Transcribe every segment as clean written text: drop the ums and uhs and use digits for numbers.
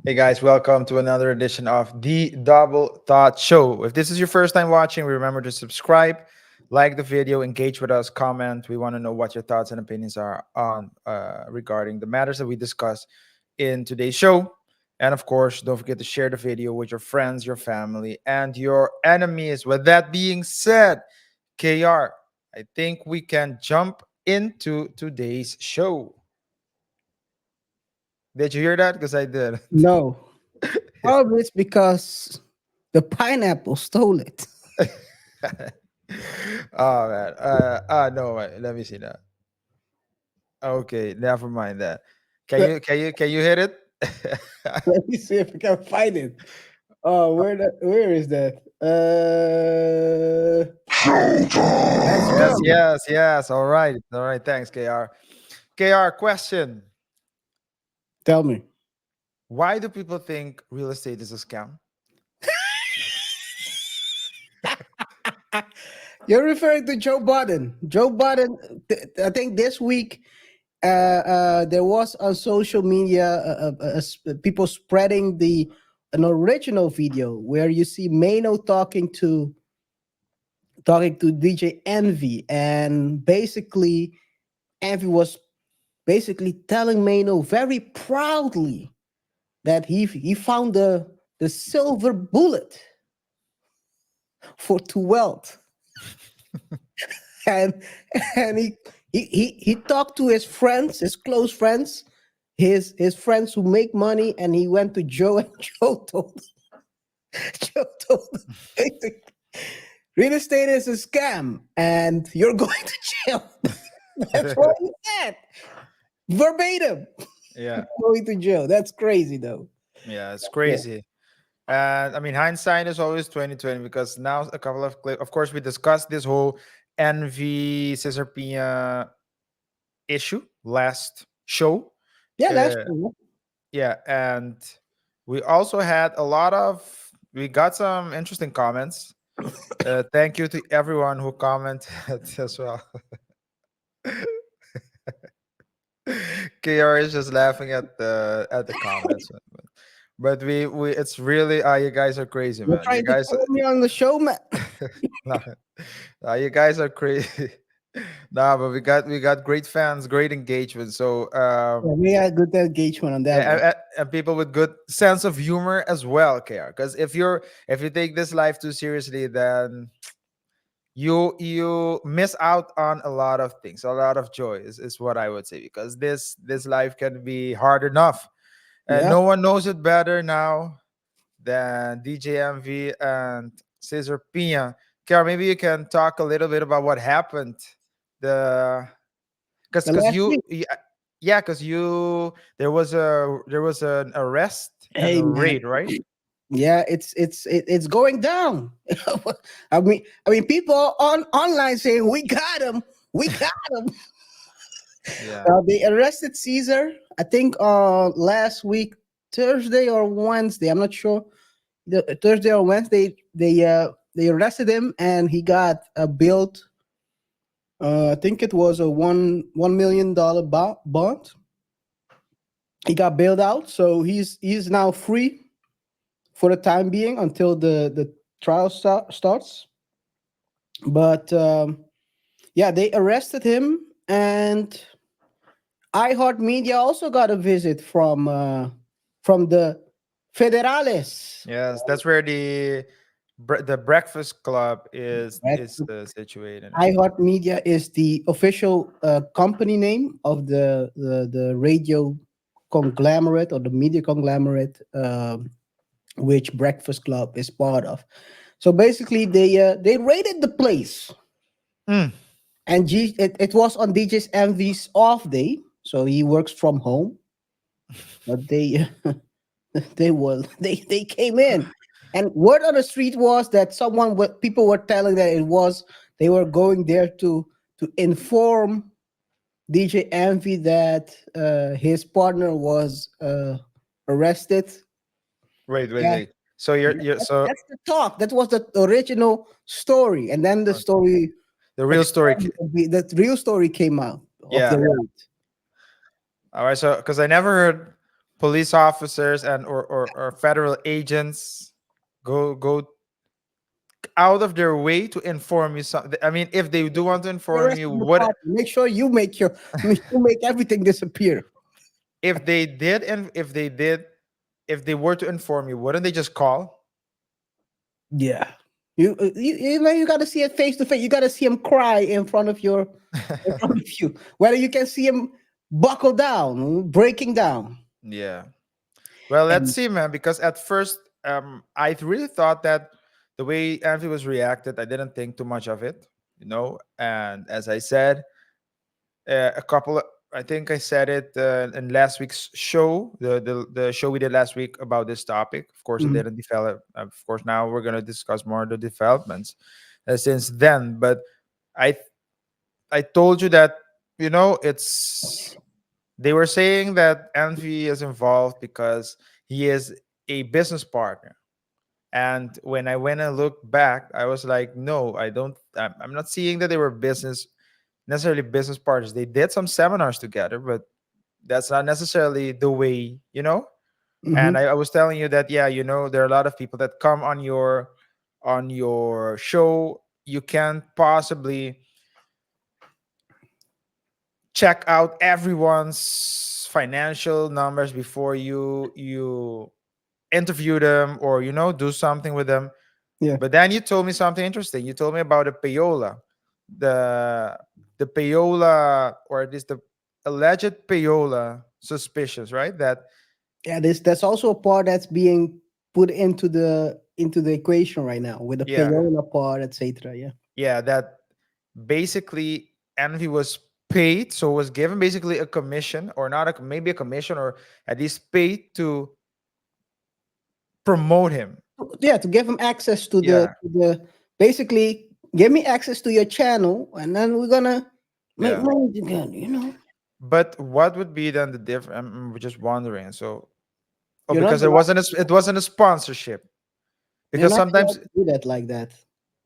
Hey guys, welcome to another edition of the Double Thought Show. If this is your first time watching, remember to subscribe, like the video, engage with us, comment. We want to know what your thoughts and opinions are on regarding the matters that we discuss in today's show. And of course, don't forget to share the video with your friends, your family, and your enemies. With that being said, KR, I think we can jump into today's show. Did you hear that? Because I did. No, probably it's because the pineapple stole it. Oh man. No, wait, let me see that. Okay, never mind that. Can you hit it? Let me see if I can find it. Oh, where is that? Let's Yes, go. yes, yes. All right. All right. Thanks, KR. KR, question. Tell me. Why do people think real estate is a scam? You're referring to Joe Biden. Joe Biden. I think this week there was on social media people spreading the an original video where you see Mano talking to DJ Envy, and basically Envy was basically telling Mano very proudly that he found the silver bullet for to wealth, and and he talked to his friends, his close friends, his friends who make money, and he went to Joe, and Joe told him, basically, real estate is a scam, and you're going to jail. That's what he said, verbatim. Yeah, Going to jail. That's crazy, though. yeah, it's Yeah. crazy. And I mean, hindsight is always 2020 because now a couple of clips. Of course, we discussed this whole envy Cesar Pina issue last show. Yeah, that's Uh, true. yeah, and we also had a lot of. We got some interesting comments. Thank you to everyone who commented as well. KR is just laughing at the comments, but we it's really you guys are crazy, You're man. You trying to guys, call me on the show, man. nah, you guys are crazy. Nah, but we got great fans, great engagement. So Yeah, we had good engagement on that yeah, one. and people with good sense of humor as well, KR. Because if you take this life too seriously, then you miss out on a lot of things, a lot of joy is what I would say, because this life can be hard enough, and Yeah. no one knows it better now than DJMV and Cesar Pina. Kara, maybe you can talk a little bit about what happened, the The because last you week. yeah, because you there was an arrest and Hey, a man. raid, right? Yeah, it's going down. I mean, people on online saying we got him. Yeah. They arrested Caesar. I think last week, Thursday or Wednesday. I'm not sure. Thursday or Wednesday, they arrested him, and he got billed. I think it was a $1 million bond. He got bailed out, so he's now free for the time being until the trial starts. But yeah, they arrested him, and iHeartMedia also got a visit from the federales. Yes, that's where the Breakfast Club is situated. iHeartMedia is the official company name of the radio conglomerate, or the media conglomerate, which Breakfast Club is part of. So basically, they raided the place, Mm. and it was on DJ's MV's off day, so he works from home. But they they came in, and word on the street was that people were telling that it was they were going there to inform DJ Envy that his partner was arrested. Wait, wait, Yeah, wait. So you're so that's the talk. That was the original story, and then the okay. story The real story. expanded. The real story came out of the Yeah. raid. All right. So because I never heard police officers and or federal agents go out of their way to inform you something. I mean, if they do want to The inform rest you, of the what party. Make sure you make you make everything disappear. if they did, and if they were to inform you, wouldn't they just call? Yeah. You know you got to see it face to face. You got to see him cry in front of you. Whether you can see him buckle down, breaking down. Yeah. Well, let's And see, man. Because at first, I really thought that the way Anthony was reacted, I didn't think too much of it, And as I said, a couple of, I think I said it in last week's show, the show we did last week about this topic. Of course, it Mhm. didn't develop. Of course, now we're gonna discuss more of the developments since then. But I I told you that it's they were saying that Envy is involved because he is a business partner. And when I went and looked back, I was like, no, I don't. I'm not seeing that they were necessarily business partners. They did some seminars together, but that's not necessarily the way. And Mhm. I was telling you that, yeah, there are a lot of people that come on your show. You can't possibly check out everyone's financial numbers before you interview them, or do something with them. Yeah. But then you told me something interesting. You told me about the payola, the the payola, or at least the alleged payola suspicions, right? That Yeah, that's also a part that's being put into the equation right now with the yeah, payola part, etc. Yeah. yeah, that basically Envy was paid, so was given basically a commission, or not maybe a commission, or at least paid to promote him. Yeah, to give them access to Yeah, the basically give me access to your channel, and then we're gonna make yeah. money together. But what would be then the difference? I'm just wondering. So, oh, You're not because allowed it wasn't a sponsorship. you're Because not allowed sometimes, to do that like that.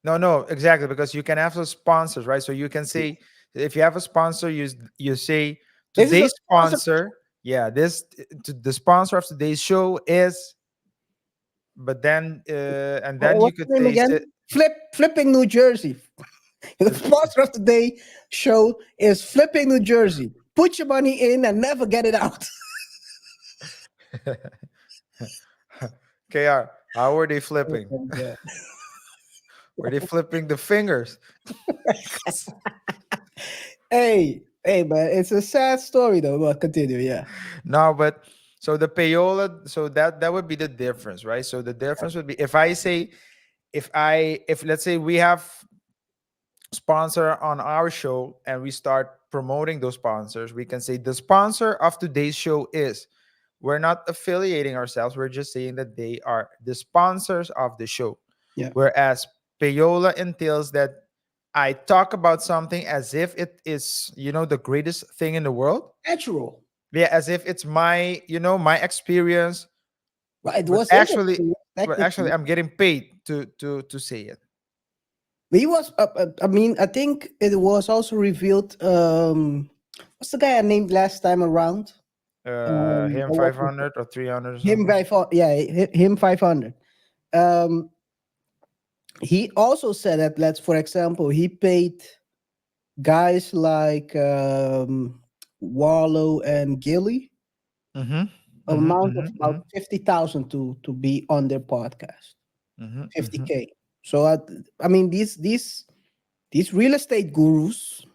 no, exactly, because you can have those sponsors, right? So you can say, if you have a sponsor, you say This is a today's sponsor. sponsor, yeah, the sponsor of today's show is, but then and then you What's could the name say, again? Flipping New Jersey. The sponsor of today show is Flipping New Jersey. Put your money in and never get it out. KR, how were they Oh flipping? my God. Were they flipping the fingers? Hey, but it's a sad story though. But continue, yeah. No, but so the payola, so that would be the difference, right? So the difference would be, if I say, if let's say we have sponsor on our show and we start promoting those sponsors, we can say the sponsor of today's show is, we're not affiliating ourselves, we're just saying that they are the sponsors of the show. Yeah. Whereas payola entails that I talk about something as if it is, the greatest thing in the world. Natural. Yeah, as if it's my experience, Right. It but was actually, interesting, technically. I'm getting paid to say it. He was. I mean, I think it was also revealed. What's the guy I named last time around? Him I worked with 500 or 300 or him something. by yeah, him 500. Um, he also said that, let's for example, he paid guys like Wallow and Gilly Mm-hmm. Mm-hmm. amount of Mm-hmm. about 50,000 to be on their podcast. Mm-hmm. Mm-hmm. 50K. So I mean these real estate gurus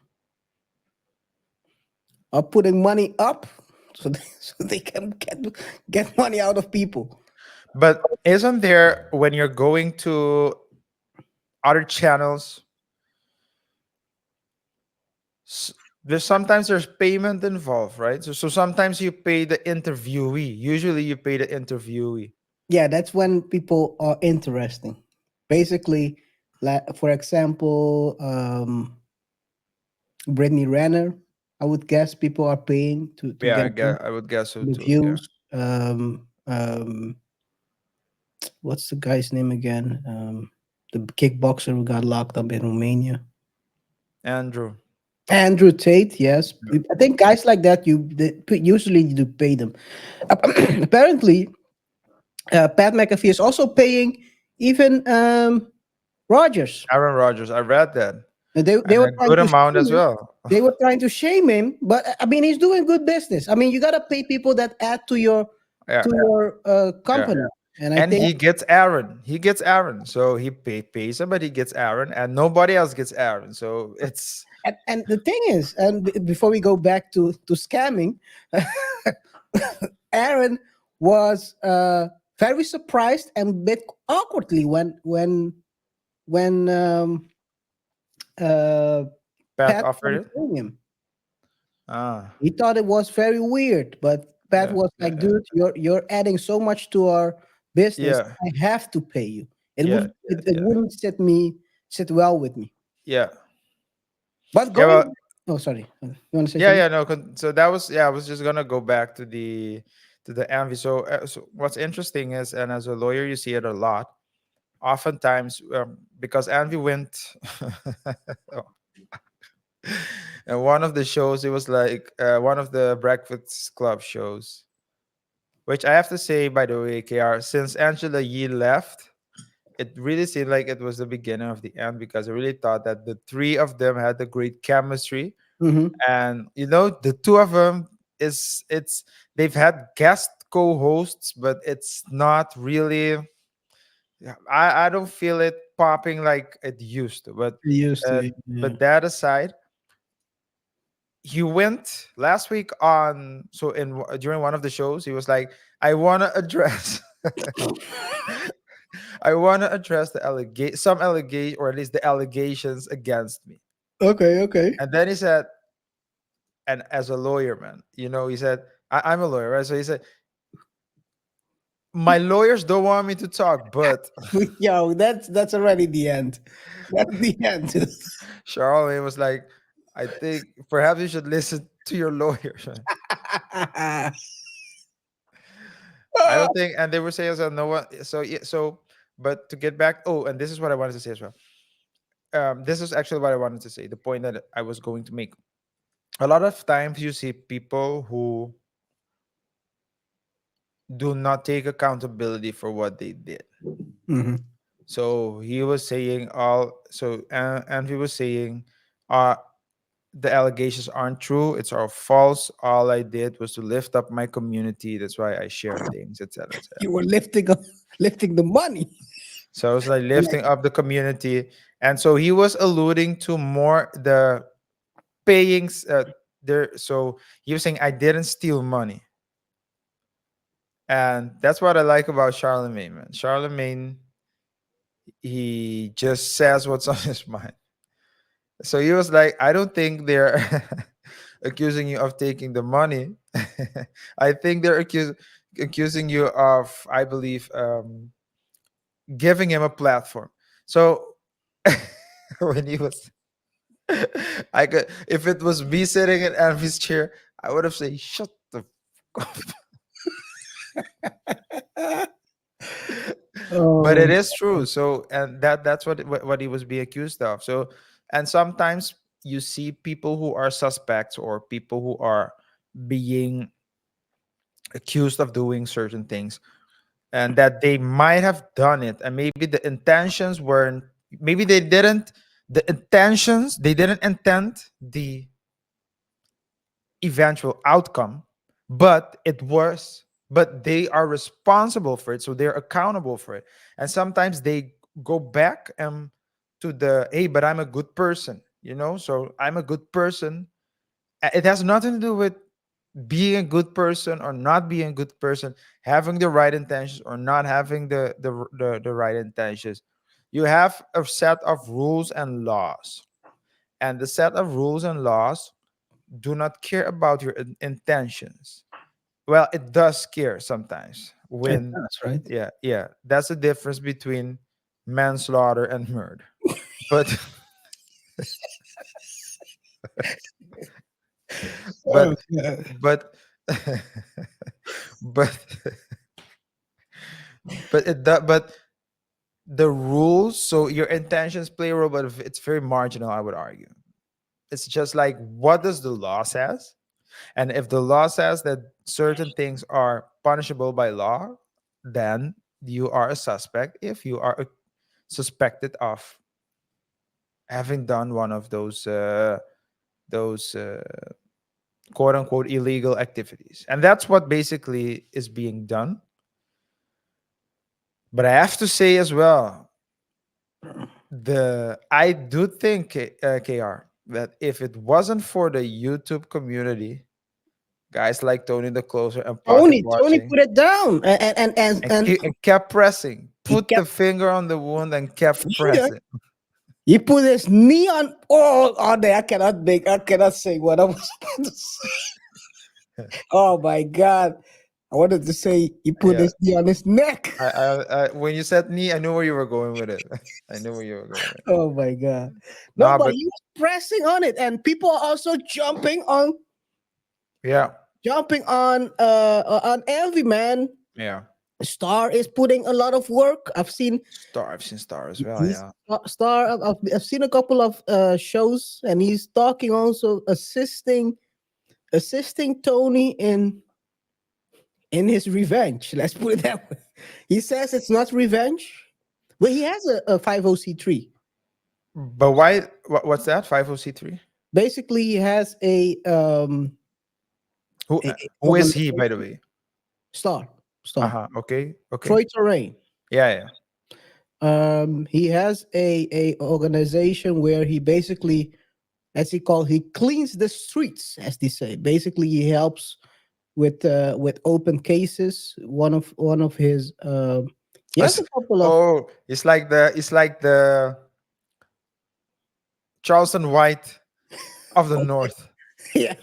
are putting money up so so they can get money out of people. But isn't there, when you're going to other channels, s- there's payment involved, right? So sometimes you pay the interviewee. Usually you pay the interviewee. Yeah, that's when people are interesting. Basically, like for example, Brittany Renner, I would guess people are paying to Yeah, get I would guess so the too. Yeah. views. What's the guy's name again? The kickboxer who got locked up in Romania. Andrew. Andrew Tate, yes. Yeah. I think guys like that, usually you do pay them. Apparently, Pat McAfee is also paying even Rogers. Aaron Rodgers, I read that, And they and were a trying good to amount shame as him. well. They were trying to shame him, but I mean, he's doing good business. I mean, you gotta pay people that add Yeah, to your yeah. company, and I And think he gets Aaron. He gets Aaron. So he pays him, but he gets Aaron, and nobody else gets Aaron. So it's and the thing is, and before we go back to scamming, Aaron was very surprised and bit awkwardly when uh, Pat Pat offered started it. paying him. Ah, He thought it was very weird, but Pat yeah, was yeah, like, yeah, "Dude, you're adding so much to our business. yeah, I have to pay you. It yeah, would yeah, it yeah. wouldn't sit well with me." Yeah. But Yeah, well, going, oh sorry, you want to say yeah, something? yeah, no. So that was, yeah. I was just gonna go back to the envy. So what's interesting is, and as a lawyer, you see it a lot. Oftentimes, because envy went, and one of the shows, it was like one of the Breakfast Club shows, which I have to say, by the way, KR, since Angela Yee left, it really seemed like it was the beginning of the end because I really thought that the three of them had a great chemistry. Mm-hmm. And the two of them, is it's they've had guest co-hosts, but it's not really, yeah, I don't feel it popping like it used to. But Used uh, to, yeah. but that aside, he went last week on, so during one of the shows, he was like, I want to address I want to address the some allegation, or at least the allegations against me. Okay, okay. And then he said, and as a lawyer, man, he said, I'm a lawyer, right? So he said, my lawyers don't want me to talk, but Yo, that's already the end. That's the end. Charlemagne was like, I think perhaps you should listen to your lawyers. I don't think, and they were saying, so no one, so yeah, so, but to get back, oh, and this is what I wanted to say as well. This is actually what I wanted to say. The point that I was going to make. A lot of times you see people who do not take accountability for what they did. Hmm. So he was saying and he was saying, uh, the allegations aren't true. It's all false. All I did was to lift up my community. That's why I share things, etc., etc. You were lifting the money. So I was like lifting up the community, and so he was alluding to more the payings. There, so he was saying I didn't steal money, and that's what I like about Charlemagne. Man, Charlemagne, he just says what's on his mind. So he was like, I don't think they're accusing you of taking the money. I think they're accusing you of, I believe, giving him a platform. So when he was, I could, if it was me sitting in Anvi's chair, I would have said, "Shut the." F- but it Oh, is true. So, and that's what he was being accused of. So, and sometimes you see people who are suspects, or people who are being accused of doing certain things, and that they might have done it, and maybe the intentions weren't, maybe they didn't intend the eventual outcome, but they are responsible for it, so they're accountable for it. And sometimes they go back to the, hey, but I'm a good person, so I'm a good person. It has nothing to do with being a good person or not being a good person, having the right intentions or not having the right intentions. You have a set of rules and laws, and the set of rules and laws do not care about your intentions. Well, it does care sometimes it when, does, right? yeah, yeah, that's the difference between manslaughter and murder. But Oh, but yeah. but but but the rules, so your intentions play a role, but it's very marginal, I would argue. It's just like, what does the law says? And if the law says that certain things are punishable by law, then you are a suspect if you are suspected of having done one of those quote unquote illegal activities. And that's what basically is being done. But I have to say as well, the I do think KR, that if it wasn't for the YouTube community, guys like Tony the Closer and Pocket Tony Watching, put it down, and kept pressing, he put the kept finger on the wound and kept yeah, pressing. he put his knee on on there. I cannot say what I was about to say. Oh my god. I wanted to say he put Yeah, his knee on his neck. when you said knee, I knew where you were going with it. I knew where you were going with it. Oh my god. No, No, but but he was pressing on it, and people are also yeah, jumping on Envy, man. yeah. Star is putting a lot of work. I've seen Star as well. He's Yeah, Star. I've seen a couple of shows, and he's talking also assisting Tony in his revenge. Let's put it that way. He says it's not revenge, but he has a 50c3. but why? What's that? 50c3. Basically, he has Who a who is he, by the organization. way? Star Uh Star huh. Okay. Okay. Troy Terrain. Yeah. Yeah. He has a organization where he basically, as he cleans the streets, as they say. Basically, he helps with open cases. One of his he has a couple of Oh, it's like the Charleston White of the North. yeah.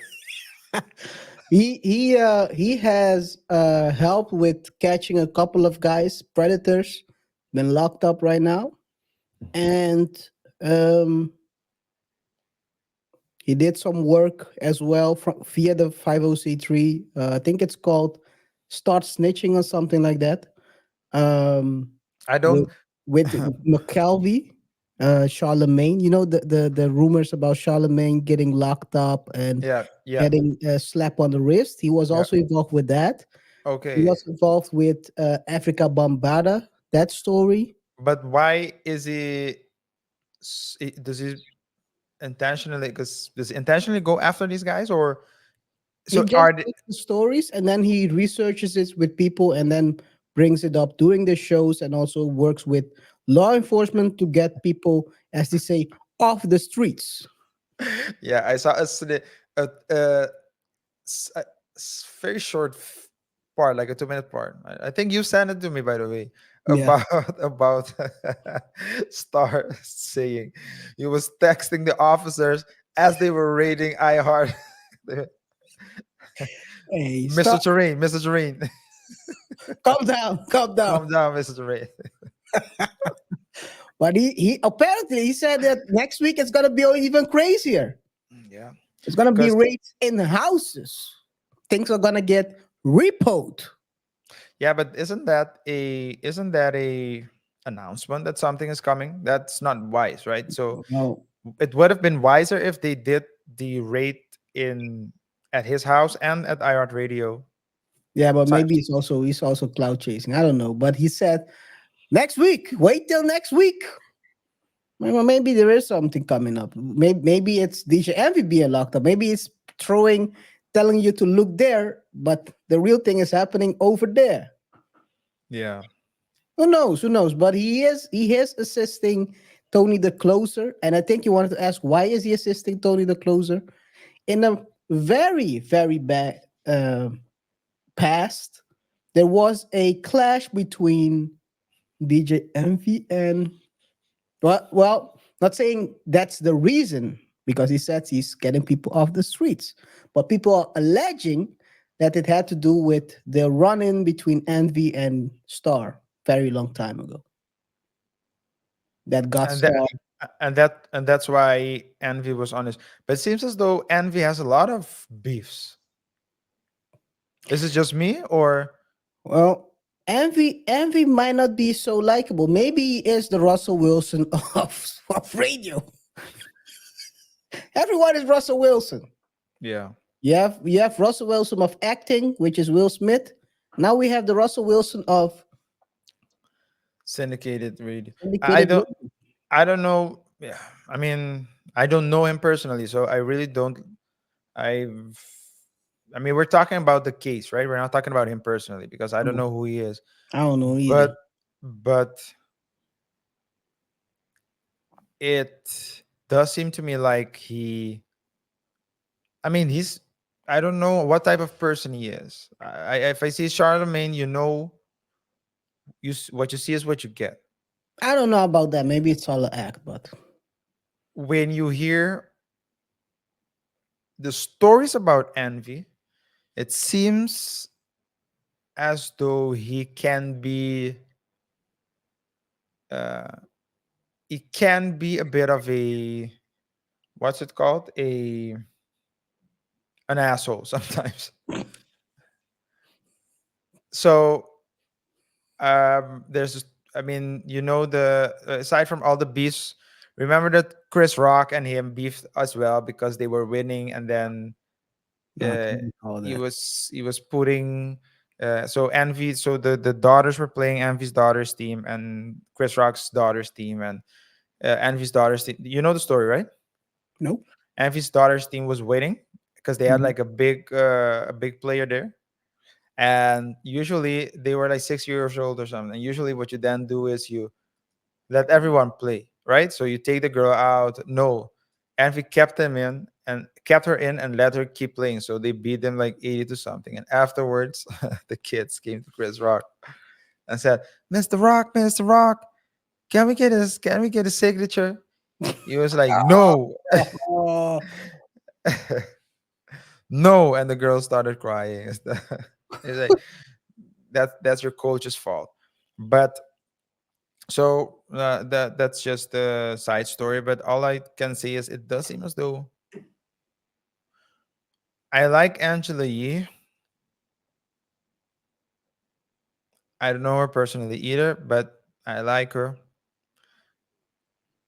He has helped with catching a couple of guys, predators, been locked up right now, and um, he did some work as well via the 50c3. I think it's called Start Snitching or something like that. Um, I with don't. with McKelvey, Charlemagne. You know the rumors about Charlemagne getting locked up and Yeah. Yeah. getting a slap on the wrist. He was Yeah. also involved with that. He Okay. was involved with Africa Bombada. That story. But why is does he intentionally? Because does he intentionally go after these guys, or He so just are they? takes the stories and then he researches it with people and then brings it up during the shows and also works with law enforcement to get people, as they say, off the streets. Yeah, I saw a, a very short part, like a 2 minute part. I think you sent it to me, by the way, Yeah. about about Star saying he was texting the officers as they were raiding iHeart. Hey, Mr. stop. Terrain, Mr. Terrain, Calm down. Calm down. calm down, Mr. Terrain. But he apparently he said that next week it's gonna be even crazier. Yeah, It's gonna be because raids in the houses. Things are gonna get repoed. yeah, but isn't that a announcement that something is coming? That's not wise, right? So No. it would have been wiser if they did the raid in at his house and at iHeart Radio. Yeah, but So, maybe he's also cloud chasing. I don't know. But he said next week. Wait till next week. Well, maybe there is something coming up. Maybe it's DJ Envy being locked up. Maybe it's telling you to look there, but the real thing is happening over there. yeah. Who knows? Who knows? But he is assisting Tony the Closer, and I think you wanted to ask why is he assisting Tony the Closer in a very very bad past. There was a clash between DJ Envy and not saying that's the reason because he says he's getting people off the streets, but people are alleging that it had to do with the run-in between Envy and Star very long time ago. That got And that Star. and that's why Envy was honest. But it seems as though Envy has a lot of beefs. Is it just me or Well, Envy might not be so likable. Maybe he is the Russell Wilson of radio. Everyone is Russell Wilson. Yeah. You have Russell Wilson of acting, which is Will Smith. Now we have the Russell Wilson of Syndicated radio. I syndicated. don't I don't know. Yeah. I mean, I don't know him personally, so I really don't. I I mean, we're talking about the case, right? We're not talking about him personally because I don't know who he is. I don't know either. But but it does seem to me like I mean, I don't know what type of person he is. If I see Charlemagne, what you see is what you get. I don't know about that. Maybe it's all an act, but When you hear the stories about Envy, it seems as though uh, he can be a bit of a, what's it called, a an asshole sometimes. So there's, I mean, the aside from all the beefs, remember that Chris Rock and him beefed as well because they were winning, and then uh, okay, all that. he was putting so Envy, so the daughters were playing Envy's daughter's team and Chris Rock's daughter's team, and Envy's daughter's team. You know the story, right? Nope. Envy's daughter's team was winning because they had Mhm. like a big player there, and usually they were like 6 years old or something. And usually, what you then do is you let everyone play, right? So you take the girl out. No, Envy kept them in and kept her in and let her keep playing. So they beat them like 80 to something. And afterwards, the kids came to Chris Rock and said, Mr. Rock, can we get a signature? He was like, no, Oh, no. And the girl started crying. It's like, that's your coach's fault. But so that's just a side story. But all I can say is it does seem as though I like Angela Yee. I don't know her personally either, but I like her.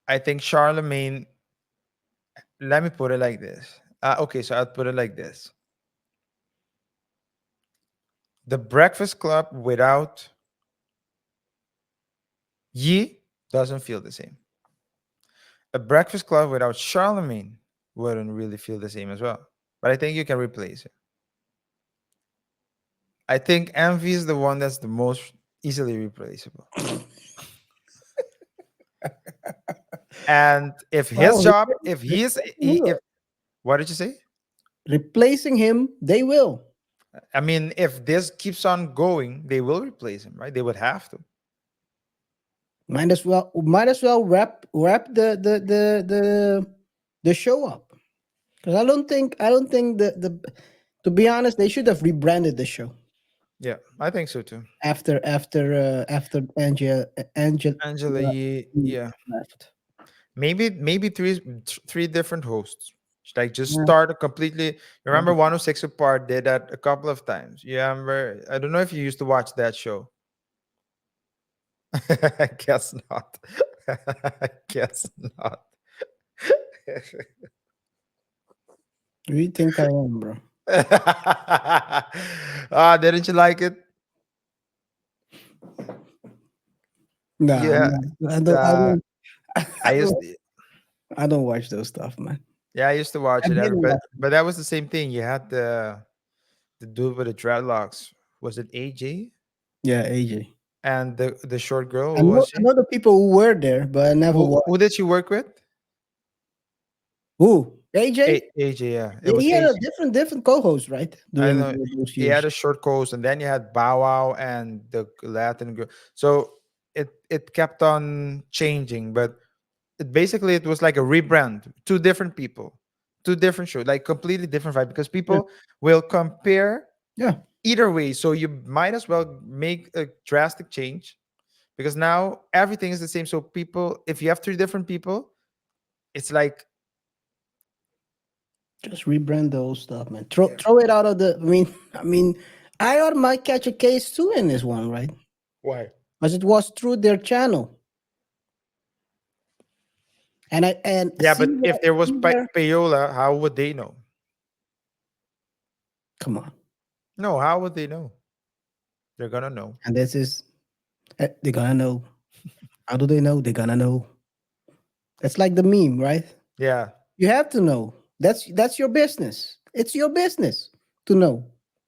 I think Charlemagne. Let me put it like this. Okay, so I'll put it like this: the Breakfast Club without Yee doesn't feel the same. A Breakfast Club without Charlemagne wouldn't really feel the same as well. But I think you can replace it. I think Envy is the one that's the most easily replaceable. And if his well, job, if he is, replacing him, if what did you say? replacing him, they will. I mean, if this keeps on going, they will replace him, right? They would have to. Might as well wrap the show up. Because I don't think the to be honest, they should have rebranded the show Yeah, I think so too. after Angela Angela Yee, yeah, left. maybe three different hosts. Like just Yeah. start a completely. Remember, 106 Apart did that a couple of times. You remember? I don't know if you used to watch that show. I guess not. I guess not. Do you think I am, bro? Didn't you like it? Nah, Yeah, I don't. I uh, don't. I I used don't, I don't watch those stuff, man. yeah, I used to watch I it, didn't but watch. that was the same thing. You had the dude with the dreadlocks. Was it AJ? Yeah, AJ. And the short girl, I who know. was I she? know the people who were there, but I never Who watched. did she work with? Who? AJ? AJ, yeah, it Yeah, was he had a AJ. different co-host, right? I During know those he had years. a short coast, and then you had Bow Wow and the Latin girl. So it kept on changing, but it was like a rebrand. Two different people, two different shows, like completely different vibe. Because Yeah. people will compare Yeah. either way, so you might as well make a drastic change because now everything is the same. So people, if you have three different people, it's like Just rebrand the old stuff, man. Throw it out of the. I mean, IR might catch a case too in this one, right? why? Because it was through their channel. And Yeah, but if there was Caesar, payola, how would they know? come on. No, how would they know? They're gonna know. And this is they're gonna know. How do they know? They're gonna know. That's like the meme, right? Yeah. You have to know. That's your business. It's your business to know.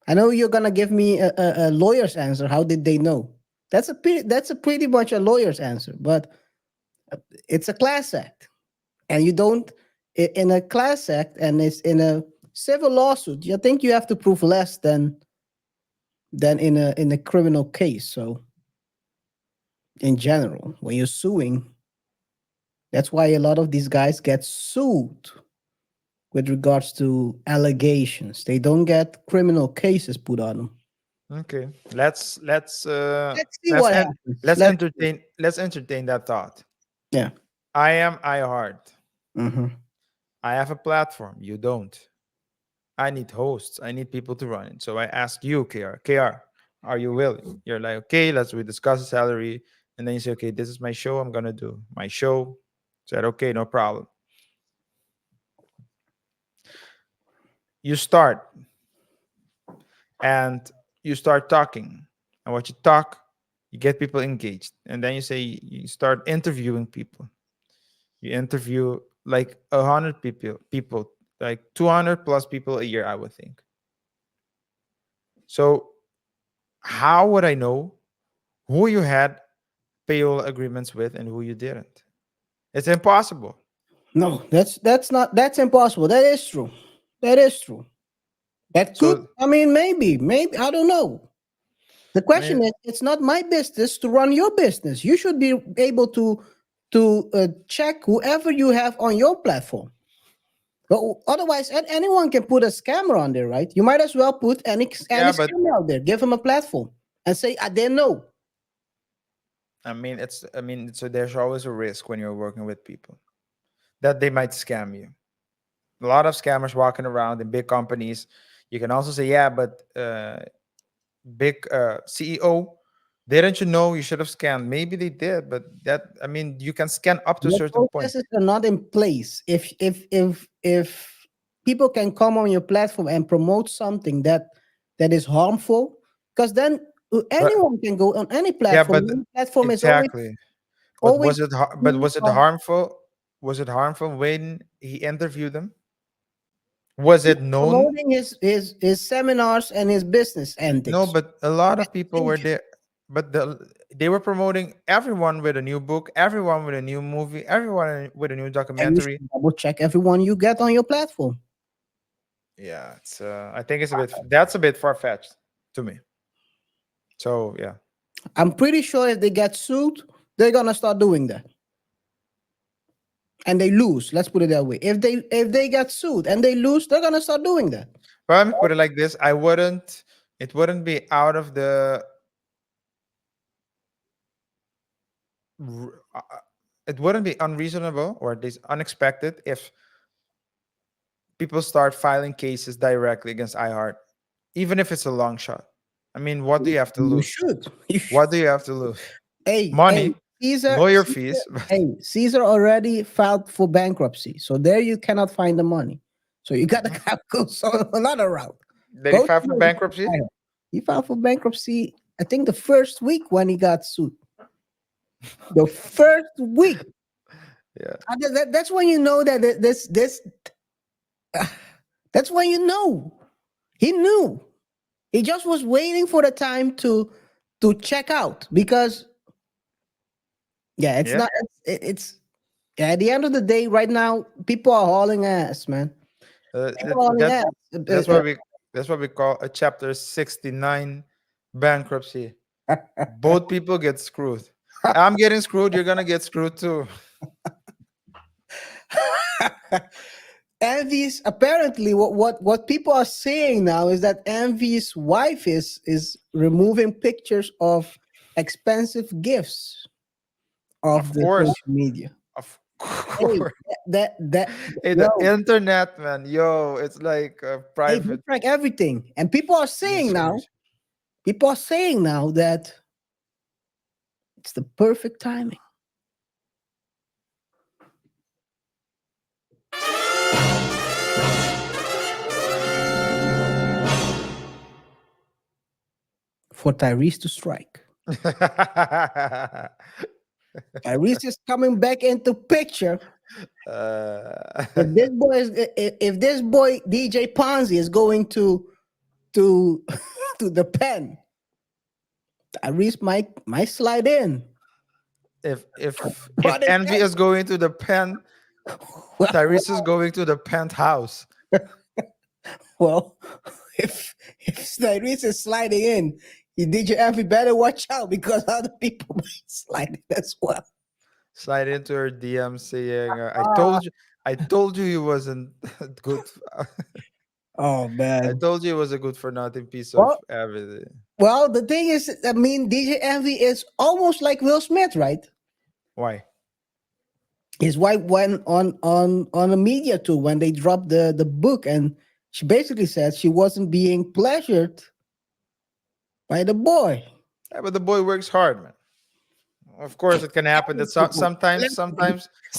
I know you're gonna give me a lawyer's answer. How did they know? That's a pretty much a lawyer's answer, but it's a class act, and you don't in a class act, and it's in a civil lawsuit. You think you have to prove less than in a criminal case. So in general, when you're suing, that's why a lot of these guys get sued with regards to allegations. They don't get criminal cases put on them. Okay. Let's Let's see let's what en- happens. let's entertain that thought. Yeah. I am iHeart. Hmm. I have a platform. You don't. I need hosts. I need people to run it. So I ask you, KR. KR, are you willing? You're like, okay, we discuss the salary. And then you say, okay, this is my show. I'm gonna do my show. Said, okay, no problem. You start and you start talking. And what you talk, you get people engaged. And then you say you start interviewing people. You interview like 100 people, like 200 plus people a year, I would think. So how would I know who you had payola agreements with and who you didn't? It's impossible. No, that's impossible. That is true. That is true. That could, So I mean, maybe I don't know. The I mean, question is, it's not my business to run your business. You should be able to check whoever you have on your platform. But otherwise, anyone can put a scammer on there, right? You might as well put any yeah, but scammer out there. Give them a platform and say, I didn't know. so there's always a risk when you're working with people that they might scam you. A lot of scammers walking around in big companies. You can also say, yeah, but big CEO, didn't you know you should have scanned? Maybe they did, but you can scan up to a Your certain point. processes are not in place. If people can come on your platform and promote something that is harmful, because then But anyone can go on any yeah, platform. but Any platform is exactly. But always free was it of harmful? Was it harmful when he interviewed them? Was he's it known? promoting his seminars and his business No, antics. but a lot of That's people were dangerous. there. But they were promoting everyone with a new book, everyone with a new movie, everyone with a new And you documentary. should double check everyone you get on your platform. Yeah, it's. I think it's a bit. That's a bit far fetched to me. So yeah, I'm pretty sure if they get sued, they're gonna start doing that. And they lose. Let's put it that way. If they get sued and they lose, they're gonna start doing that. but let me put it like this: I wouldn't. It wouldn't be out of the. r- uh, uh, It wouldn't be unreasonable or at least unexpected if people start filing cases directly against iHeart, even if it's a long shot. I mean, what do you have to You lose? should. You should. What do you have to lose? Hey, Money, Caesar, lawyer Caesar, fees. But hey, Caesar already filed for bankruptcy. So there you cannot find the money. So you gotta go another route. did he Go file for to bankruptcy? he filed for bankruptcy, I think the first week when he got sued. The first week. Yeah. That's when you know that this that's when you know. He knew. He just was waiting for the time to check out because yeah, it's Yeah. not it's at the end of the day, right now, people are hauling ass, man. People are hauling ass. That's what we call a chapter 69 bankruptcy. Both people get screwed. I'm getting screwed, you're gonna get screwed too. Envy's apparently what people are saying now is that Envy's wife is removing pictures of expensive gifts of Of the course. social media. Of Hey, course. that Hey, the yo, internet, man. Yo, it's like a hey, they private track everything, and resource. people are saying now that it's the perfect timing. for Tyrese to strike. Tyrese is coming back into picture. uh, If this boy DJ Ponzi is going to to the pen, Tyrese might slide in. if What is envy that? is going to the pen, Tyrese is going to the penthouse. Well, if Tyrese is sliding in, you DJ Envy better watch out because other people might slide in as well. Slide into her DM saying, Ah, I told you he wasn't good." oh I man. told you it was a good for nothing piece of Well, everything. well, the thing is, I mean, DJ Envy is almost like Will Smith, right? Why? His wife went on a media tour when they dropped the book, and she basically said she wasn't being pleasured by the boy. Yeah, but the boy works hard, man. Of course, it can happen that People, sometimes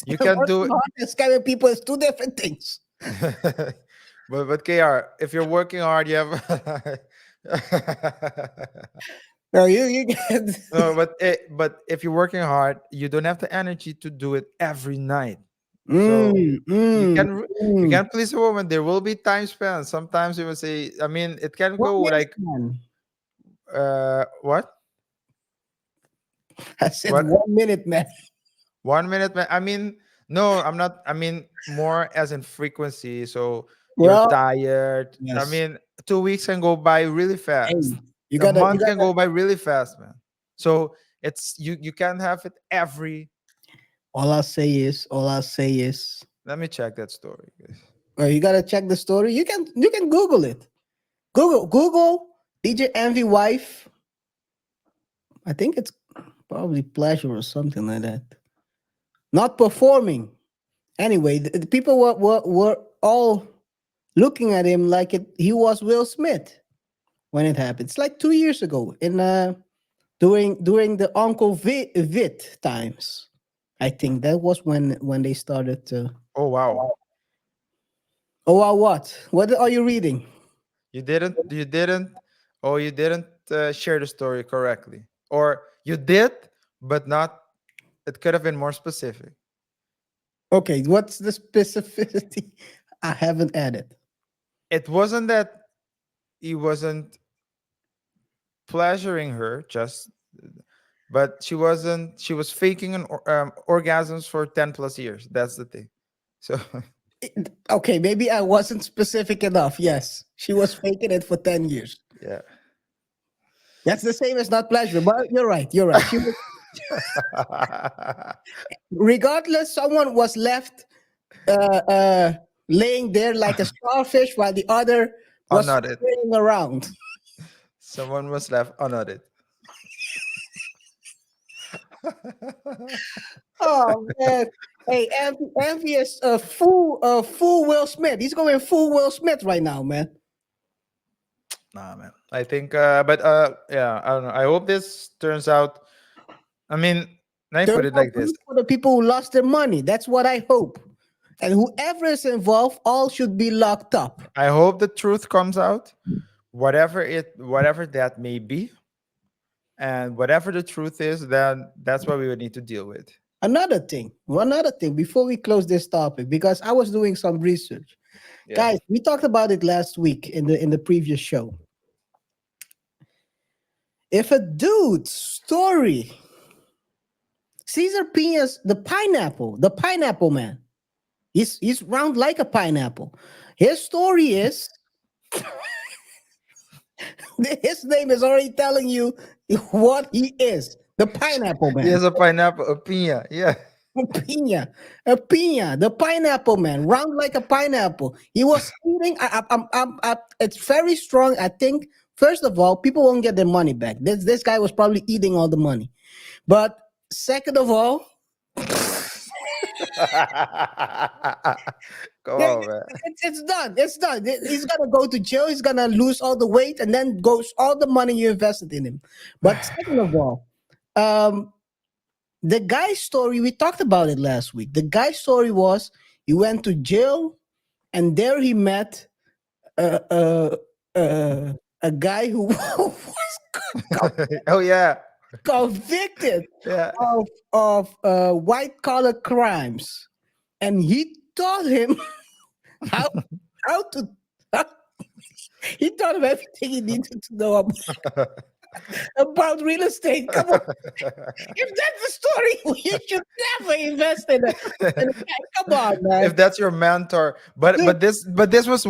you can do working it. hard and scamming people is two different things. But KR, if you're working hard, you have No, you get no. But if you're working hard, you don't have the energy to do it every night. So mm, mm, you mm. can please a woman. There will be time spent. Sometimes you will say, I mean, it can One go minute, like man. what I said what 1 minute, man. 1 minute. I mean, no, I'm not. I mean, more as in frequency. So you're Well, tired. I yes. mean, 2 weeks can go by really Hey, fast. you A gotta, you month can gotta. go by really fast, man. So it's you can't have it every. All I say is, Let me check that story, guys. you gotta check the story. You can Google it. Google DJ Envy wife. I think it's probably pleasure or something like that. Not performing. Anyway, the people were all looking at him like he was Will Smith when it happened. It's like 2 years ago in during the Uncle Vit times. I think that was when they started to. Oh wow, Oh, what? What are you reading? you didn't, oh you didn't share the story correctly, or you did, but not. It could have been more specific. Okay, what's the specificity? I haven't added. It wasn't that he wasn't pleasuring her, just but she was faking orgasms for 10 plus years. That's the thing. So Okay, maybe I wasn't specific enough. Yes, she was faking it for 10 years. yeah. That's the same as not pleasure. But you're right. You're right. She was, regardless, someone was left uh, uh, laying there like a starfish while the other was Unnutted. swinging around. Someone was left unnutted. Oh man! Hey, Envy is a full Will Smith. He's going full Will Smith right now, man. Nah, man. I think, but yeah, I don't know. I hope this turns out. I mean, let me put Turns it out like this. good for the people who lost their money. That's what I hope. And whoever is involved, all should be locked up. I hope the truth comes out, whatever that may be, and whatever the truth is, then that's what we would need to deal with. One other thing before we close this topic, because I was doing some research. Yeah. Guys, we talked about it last week in the previous show. If a dude's story, Cesar Pina's the pineapple man, he's round like a pineapple. His story is his name is already telling you what he is. The pineapple He man. has a pineapple, a pina. Yeah. A pina, the pineapple man, round like a pineapple. He was eating. It's very strong. I think first of all, people won't get their money back. This guy was probably eating all the money. But second of all, Come yeah, on, man. it's done. It's done. He's gonna go to jail. He's gonna lose all the weight, and then goes all the money you invested in him. But second of all, um, the guy's story, we talked about it last week. The guy's story was he went to jail and there he met a guy who was Oh yeah, convicted yeah. of white collar crimes, and he taught him how how to. He taught him everything he needed to know about real estate. Come on, if that's the story, you should never invest in a bank. Come on, man. If that's your mentor, Dude, but this was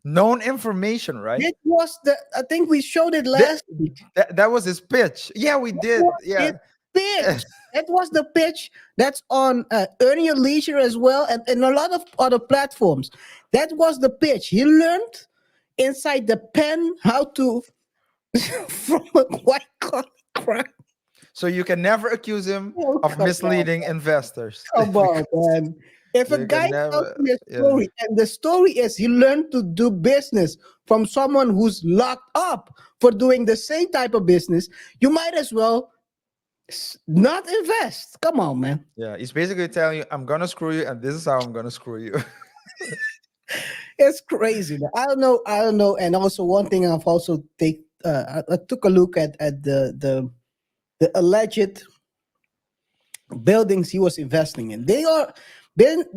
known information, right? it was the. I think we showed it That, last week. that was his pitch. Yeah, we That did. was Yeah. his pitch. That was the pitch. That's on Earn Your Leisure as well, and a lot of other platforms. That was the pitch. He learned inside the pen how to from a white collar crime. So you can never accuse him Oh, of come on, misleading investors. come on, man. If a You can guy tells never. me a Yeah. story, and the story is he learned to do business from someone who's locked up for doing the same type of business, you might as well not invest. Come on, man. Yeah. He's basically telling you, I'm gonna screw you, and this is how I'm gonna screw you. It's crazy, man. I don't know. I don't know. And also, one thing I've also I took a look at the alleged buildings he was investing in. They are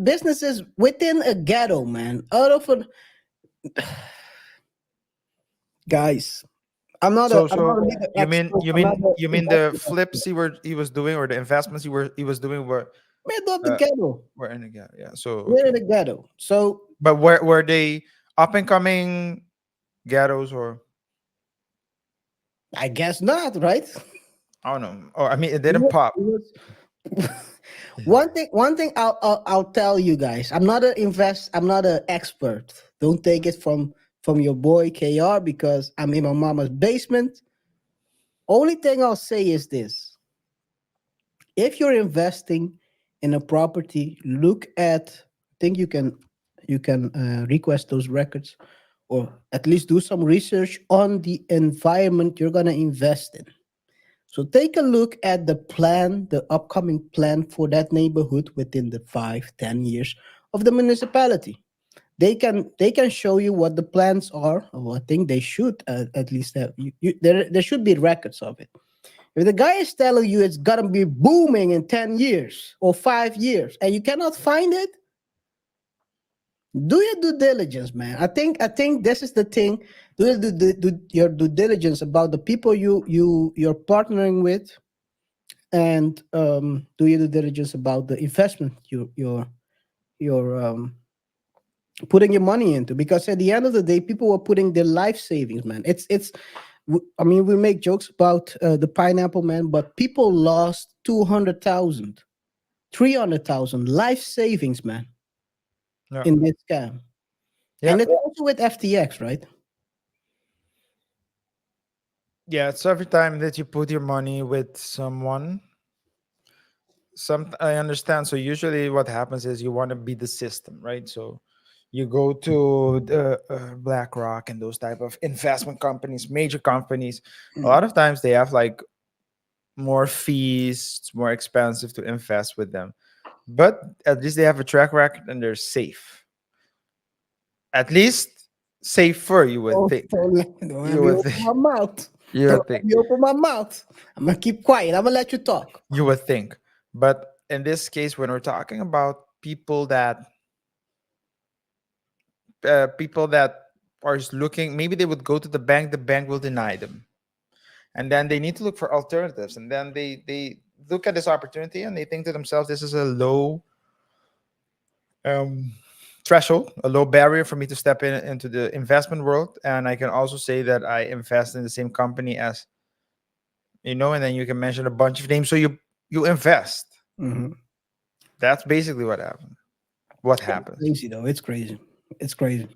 businesses within a ghetto, man. Out of a guys. I'm not So a legal you mean expert. you I'm not mean an you mean the investment flips expert. he was doing, or the investments he was doing Middle of the uh, ghetto. were in the ghetto. Yeah. So We're in okay. the ghetto. So But were they up and coming ghettos, or I guess not, right? I don't know. Or I mean, it It didn't was- pop. it was- one thing I'll tell you guys. I'm not an expert. Don't take it from your boy KR because I'm in my mama's basement. Only thing I'll say is this: if you're investing in a property, look at. I think you can request those records, or at least do some research on the environment you're gonna invest in. So take a look at the plan, the upcoming plan for that neighborhood within the 5, 10 years of the municipality. They can show you what the plans are. Or I think they should at least have there should be records of it. If the guy is telling you it's gonna be booming in 10 years or 5 years, and you cannot find it, do your due diligence, man. I think this is the thing. Do your due diligence about the people you're partnering with, and do your due diligence about the investment you're putting your money into. Because at the end of the day, people are putting their life savings, man. I mean, we make jokes about the pineapple man, but people lost 200,000, 300,000 life savings, man, Yeah. in this scam. Yeah. And it's also with FTX, right? Yeah. So every time that you put your money with someone, I understand. So usually what happens is you want to be the system, right? So you go to the BlackRock and those type of investment companies, major companies. A Mm. lot of times they have like more fees. It's more expensive to invest with them, but at least they have a track record and they're safe. At least safer, you would Oh, think. don't let You me would open think. my mouth. You Don't would let think. me open my mouth. I'm gonna keep quiet. I'm gonna let you talk. You would think. But in this case, when we're talking about people that are just looking, maybe they would go to the bank will deny them, and then they need to look for alternatives, and then they look at this opportunity and they think to themselves, this is a low um, threshold, a low barrier for me to step into the investment world, and I can also say that I invest in the same company as and then you can mention a bunch of names, so you invest. Mhm. That's basically what It's happens. crazy though. It's crazy. It's crazy.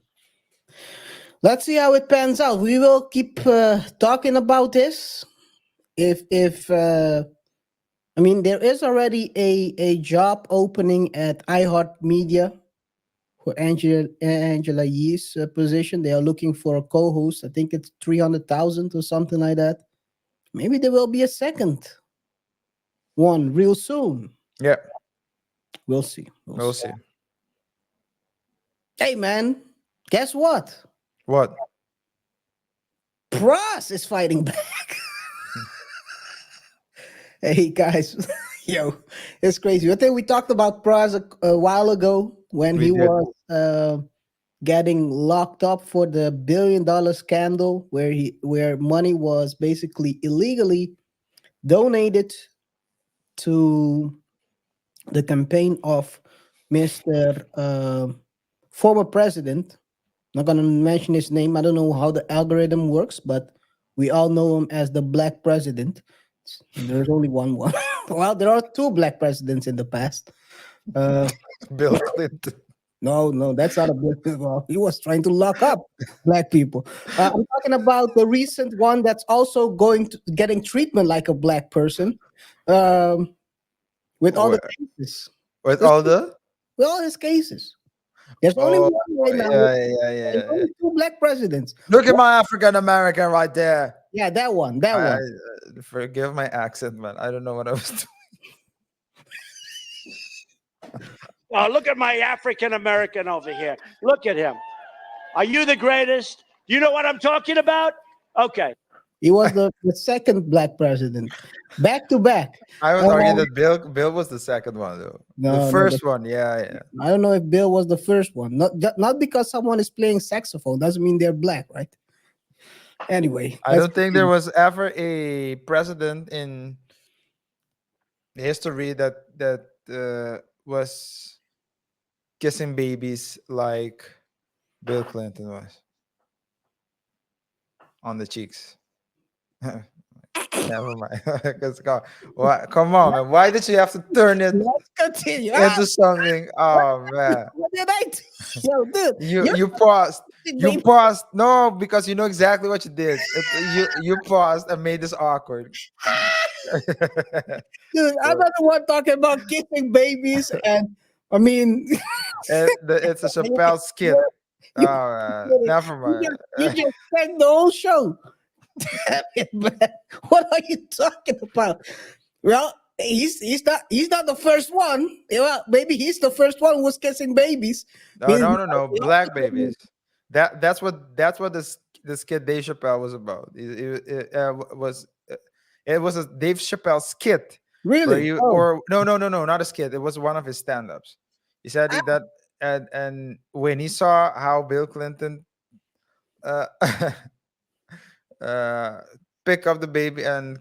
Let's see how it pans out. We will keep talking about this. If I mean, there is already a job opening at iHeartMedia for Angela Yee's position. They are looking for a co-host. I think it's 300,000 or something like that. Maybe there will be a second one real soon. Yeah, We'll see. We'll we'll see. see. Hey man, guess what? What? Pras is fighting back. Hey guys, yo, it's crazy. I think we talked about Pras a while ago when We he did. was getting locked up for the $1 billion scandal, where money was basically illegally donated to the campaign of Mr. Former president. Not gonna mention his name. I don't know how the algorithm works, but we all know him as the Black President. There's only one. Well, there are two Black presidents in the past. Uh, Bill Clinton. no, no, that's not a Black. Well, he was trying to lock up Black people. I'm talking about the recent one that's also going to getting treatment like a Black person, um, with all the Wh- cases. With There's all the with all his cases. There's only oh one right now. yeah, yeah, yeah, There's yeah. only two Black presidents. Look at my African American right there. Yeah, that one. That I one. forgive my accent, man. I don't know what I was doing. Oh, look at my African American over here. Look at him. Are you the greatest? You know what I'm talking about? Okay. He was the second Black president, back to back. I would argue Um, that Bill was the second one though. The no, no, first one, yeah, yeah. I don't know if Bill was the first one. Not because someone is playing saxophone doesn't mean they're Black, right? Anyway, I let's don't think there continue. was ever a president in history that was kissing babies like Bill Clinton was on the cheeks. Never mind. 'Cause come on, man. Why did you have to turn it Let's continue. into something? Oh man. What did I do? Yo, dude, You you're you paused. You baby. paused. No, because you know exactly what you did. You paused and made this awkward. Dude, I'm not the one talking about kissing babies, and I mean, It's a Chappelle skit. Oh, you, never you mind. just spent the whole show. What are you talking about? Well, he's not the first one. Well, maybe he's the first one who was kissing babies. No, Means no, no, no. Black babies. That's what this kid Dave Chappelle was about. It was a Dave Chappelle skit where really? you Oh, or no, not a skit. It was one of his stand-ups. He said ah, that and when he saw how Bill Clinton uh, uh, pick up the baby and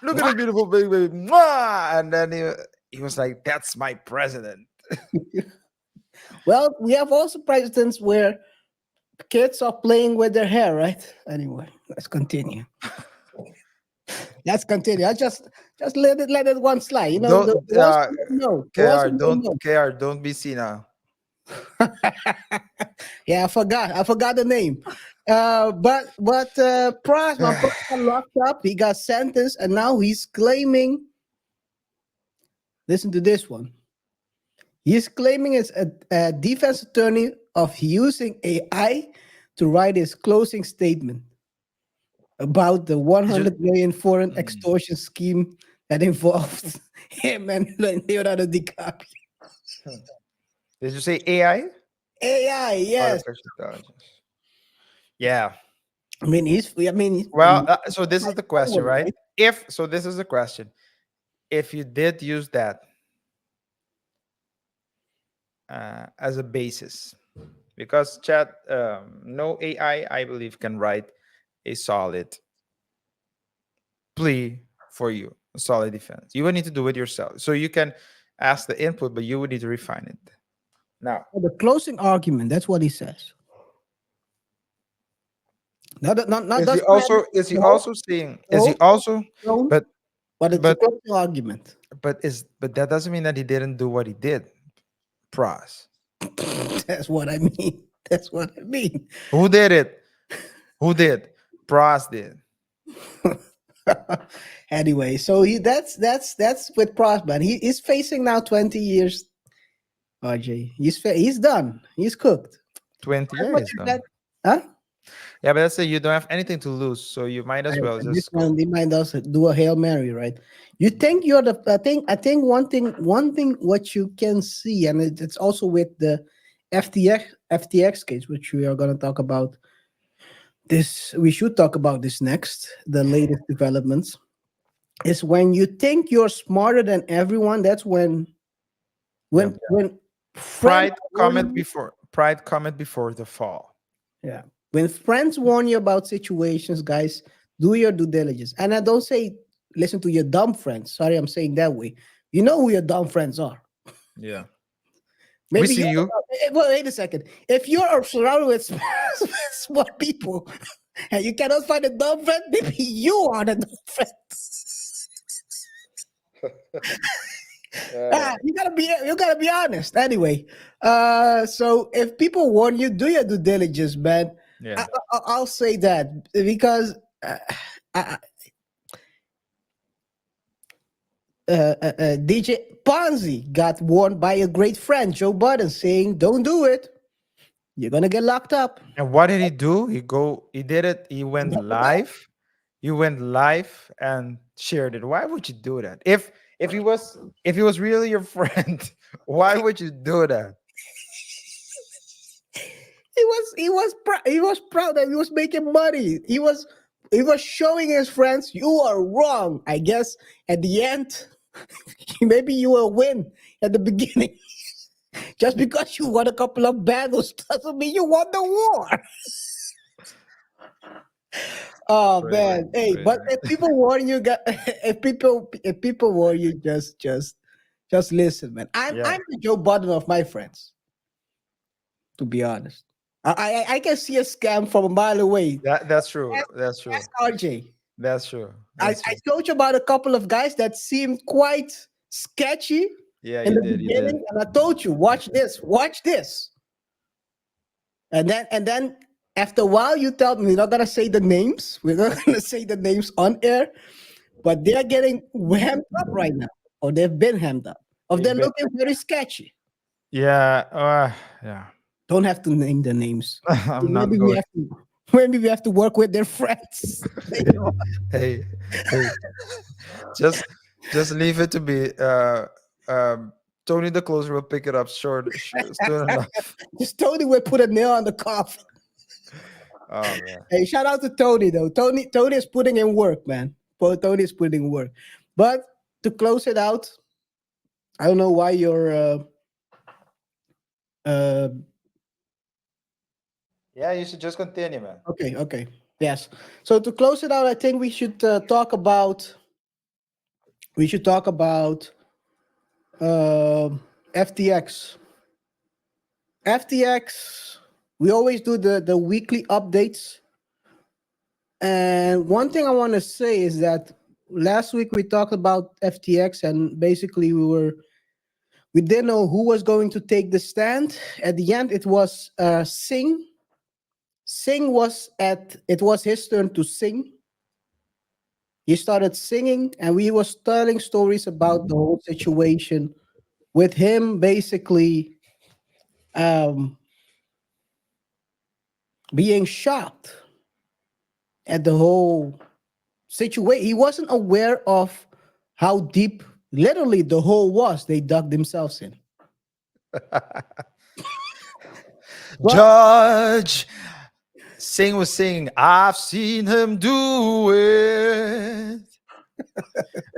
look at this what? beautiful baby, mwah! And then he was like, "That's my president." Well, we have also presidents where kids are playing with their hair, right? Anyway, let's continue. Let's continue. I just let it one slide. You know, Don't the ones who don't know, the ones KR, who don't don't know. KR, don't be seen now. Yeah, I forgot the name. But Pras, my brother got locked up. He got sentenced, and now he's claiming. Listen to this one. He's claiming as a defense attorney of using AI to write his closing statement about the Did you 100 million foreign mm, extortion scheme that involved him and Leonardo DiCaprio. did you say AI? AI, yes. Artificial intelligence. Yeah. I mean, Well, so this is the question, forward, right? right? If so, this is the question. If you did use that as a basis, because chat, no AI, I believe, can write a solid plea for you, a solid defense. You would need to do it yourself. So you can ask the input, but you would need to refine it. Now, The closing argument, that's what he says. Not is he that's not also is he the whole, also saying the is he whole also throne, but but it's a but closing argument. but that doesn't mean that he didn't do what he did. Pras. That's what I mean. That's what I mean. Who did it? Who did? Pras did. Anyway, so that's with Prosman. He's facing now 20 years. RJ, he's done. He's cooked. 20 As much years as done. that, huh? Yeah, but let's say you don't have anything to lose, so you might as well This just go. one they might also do a Hail Mary, right? You think you're the I think one thing what you can see, and it's also with the FTX case, which we are gonna talk about this. We should talk about this next, the latest developments. is when you think you're smarter than everyone. That's when Yeah. when friends warn you. Pride comment before the fall. Yeah. When friends warn you about situations, guys, do your due diligence. And I don't say listen to your dumb friends. Sorry, I'm saying that way. You know who your dumb friends are. Yeah. We Maybe see you're you. well, wait a second. If you're surrounded with smart people and you cannot find a dumb friend, maybe you are the dumb friend. You gotta be honest. Anyway, so if people warn you, do your due diligence, man. Yeah. I'll say that because I, DJ Ponzi got warned by a great friend, Joe Budden, saying, "Don't do it. You're gonna get locked up." And what did he do? He did it. He went live. You went live and shared it. Why would you do that? If he was really your friend, why would you do that? He was proud that he was making money. He was showing his friends, you are wrong. I guess at the end, maybe you will win at the beginning. Just because you won a couple of battles doesn't mean you won the war. Oh Crazy, man, hey, crazy. but if people warn you, if people warn you, just listen, man. I'm Yeah, I'm the Joe Budden of my friends, to be honest. I can see a scam from a mile away. that's true. Ask, That's true. ask RJ. That's true. I, That's I true. told you about a couple of guys that seemed quite sketchy Yeah, in you the did. You did. beginning, and I told you, watch this, and then after a while, you tell me we're not gonna say the names. We're not gonna say the names on air, but they're getting hammed up right now, or they've been hammed up, or They've they're been. looking very sketchy. Yeah. Yeah. Don't have to name the names. I'm not Maybe we going. have to. Maybe we have to work with their friends. Hey, hey. Just, just leave it to be. Tony the closer will pick it up soon enough. Just Tony would put a nail on the coffin. Oh man. Hey, shout out to Tony though. Tony is putting in work, man. Tony is putting in work. But to close it out, I don't know why you're. Uh, Yeah, you should just continue, man. okay. Yes. So to close it out, I think we should talk about. We should talk about FTX. FTX. We always do the weekly updates. And one thing I want to say is that last week we talked about FTX, and basically we didn't know who was going to take the stand. At the end, it was Singh. It was his turn to sing. He started singing, and we was telling stories about the whole situation with him basically um, being shocked at the whole situation. He wasn't aware of how deep, literally, the hole was they dug themselves in. Well, Judge Sing was singing, I've seen him do it.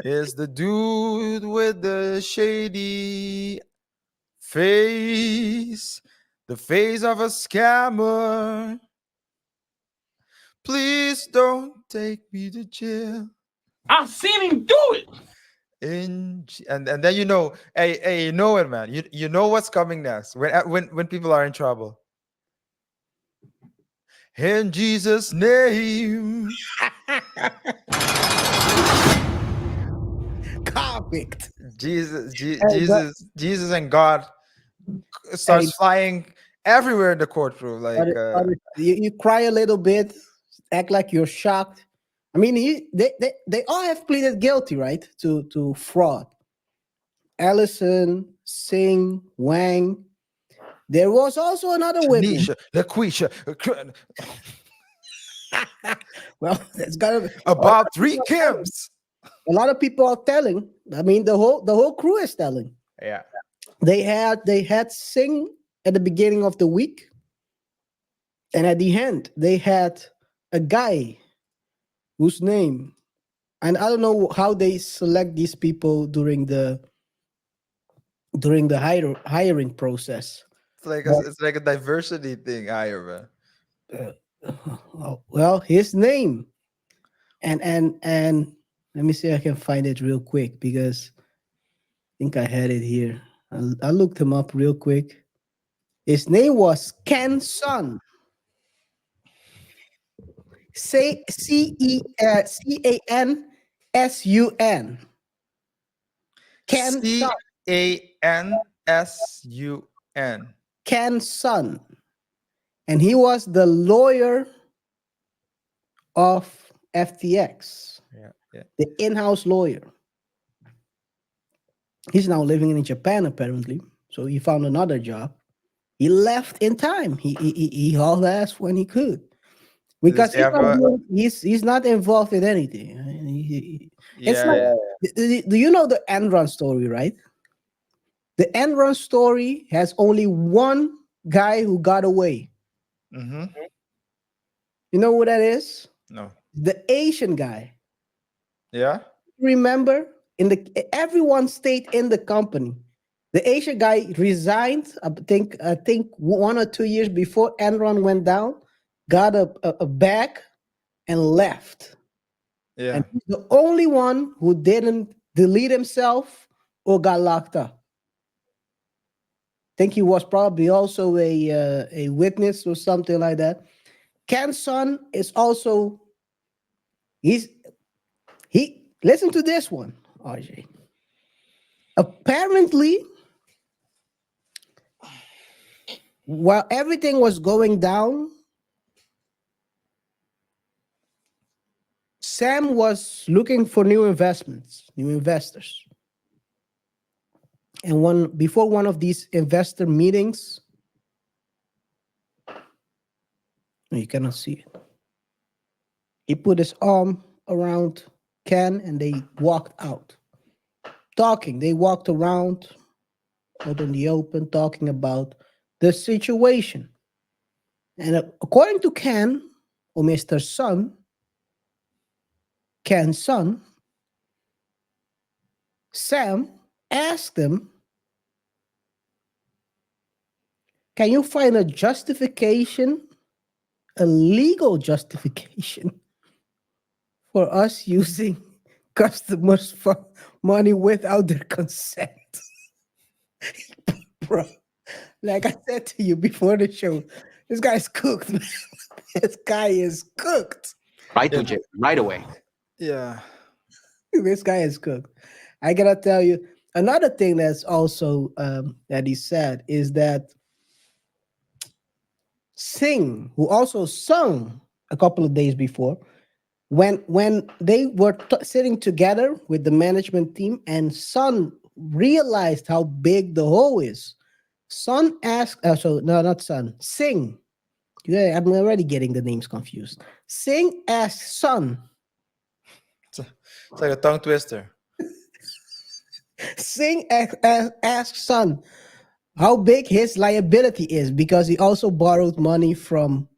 Is the dude with the shady face, the face of a scammer. Please don't take me to jail. I've seen him do it. And then hey, you know it, man. You know what's coming next when people are in trouble. In Jesus' name. convict. Hey, but, Jesus and God hey, starts flying everywhere in the courtroom. Like, you cry a little bit, act like you're shocked. I mean, they all have pleaded guilty, right, to fraud. Ellison, Singh, Wang. There was also another witness. Tanisha, LaQuisha, Well, it's got about three Kims. a lot of people are telling. I mean, the whole crew is telling. Yeah. They had Singh at the beginning of the week, and at the end they had a guy whose name And I don't know how they select these people during the hiring process. But It's like a diversity thing, Ira. well, his name and let me see if I can find it real quick because I think I had it here. I looked him up real quick. His name was Ken Sun. Say CANSUN. Ken Sun. CANSUN. Ken Sun. And he was the lawyer of FTX, Yeah, yeah. the in-house lawyer. He's now living in Japan apparently. So he found another job. He left in time. He hauled ass when he could. Does Because he have a? he's not involved in anything. It's Yeah, like, yeah. do you know the Enron story, right? The Enron story has only one guy who got away. Mm-hmm. You know who that is? No. The Asian guy. Yeah. Remember, everyone stayed in the company. The Asian guy resigned. I think 1 or 2 years before Enron went down, got a bag and left. Yeah. And he's the only one who didn't delete himself or got locked up. Think he was probably also a witness or something like that. Canson is also he's he listen to this one, RJ. Apparently, while everything was going down, Sam was looking for new investments, new investors. And before one of these investor meetings, you cannot see it. He put his arm around Ken and they walked out. Talking. They walked around out in the open talking about the situation. And according to Ken, or Mr. Sun, Ken's son, Sam asked him, can you find a justification, a legal justification for us using customers' money without their consent? Bro, like I said to you before the show, this guy's cooked, man. This guy is cooked. Right Yeah. to jail, right away. Yeah. This guy is cooked. I gotta tell you, another thing that's also that he said is that Singh, who also sung a couple of days before, when they were sitting together with the management team, and Sun realized how big the hole is. Sun asked, so no, not Sun, Singh. Yeah, I'm already getting the names confused. Singh asked Sun. It's like a tongue twister. Singh asked Sun how big his liability is because he also borrowed money from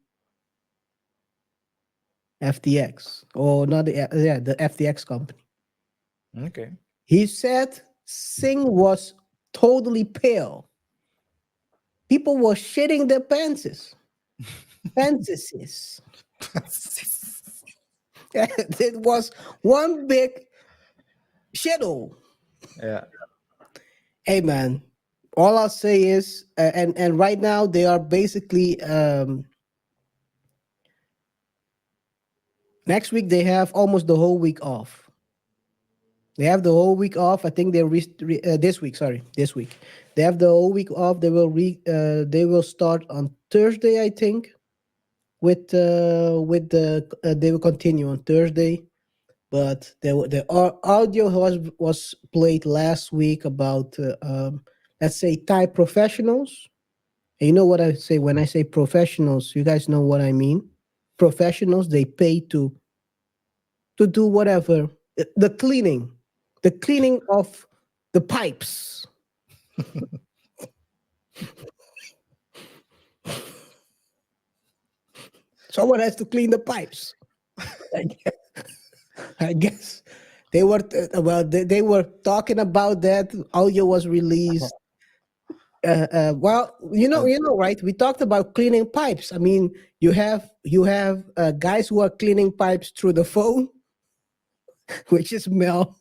FTX, or not the FTX company. Okay. He said Singh was totally pale. People were shitting their pants. Pantses. It was one big shithole. Yeah. Hey man, all I'll say is, and right now they are basically next week they have almost the whole week off. They have the whole week off. I think they're this week. Sorry, this week they have the whole week off. They will start on Thursday, I think. With the they will continue on Thursday, but the audio was played last week about let's say Thai professionals. And you know what I say when I say professionals? You guys know what I mean. Professionals, they pay to do whatever, the cleaning of the pipes. Someone has to clean the pipes. I guess they were they were talking about that. Audio was released. Well, you know, right? We talked about cleaning pipes. I mean, you have guys who are cleaning pipes through the phone, which is Mel.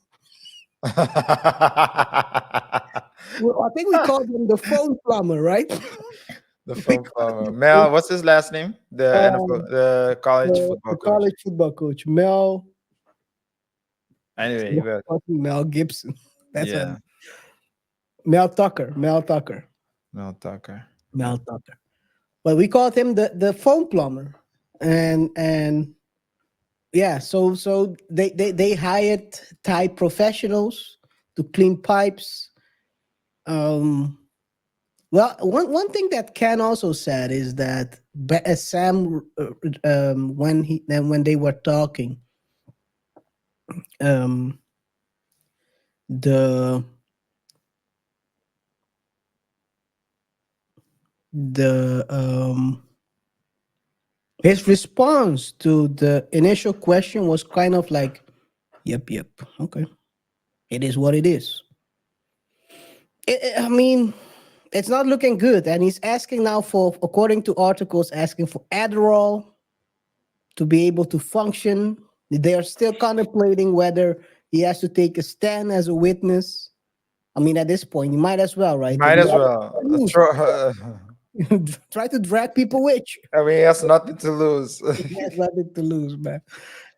Well, I think we called him the phone plumber, right? The We phone called him plumber. the phone, Mel, what's his last name? The NFL, the college football the coach. college football coach, Mel. Anyway, but Mel Gibson. That's what yeah, Mel Tucker. Mel Tucker. Mel Tucker. Mel Tucker. But we called him the phone plumber, and yeah, so they hired Thai professionals to clean pipes. Um, well, one thing that Ken also said is that Sam, when they were talking, um, the the his response to the initial question was kind of like, yep, okay, it is what it is. I mean, it's not looking good. And he's asking now for, according to articles, asking for Adderall to be able to function. They are still contemplating whether he has to take a stand as a witness. I mean, at this point, you might as well, right? If Might you as well. try to drag people with you. I mean, he has nothing to lose. He has nothing to lose, man.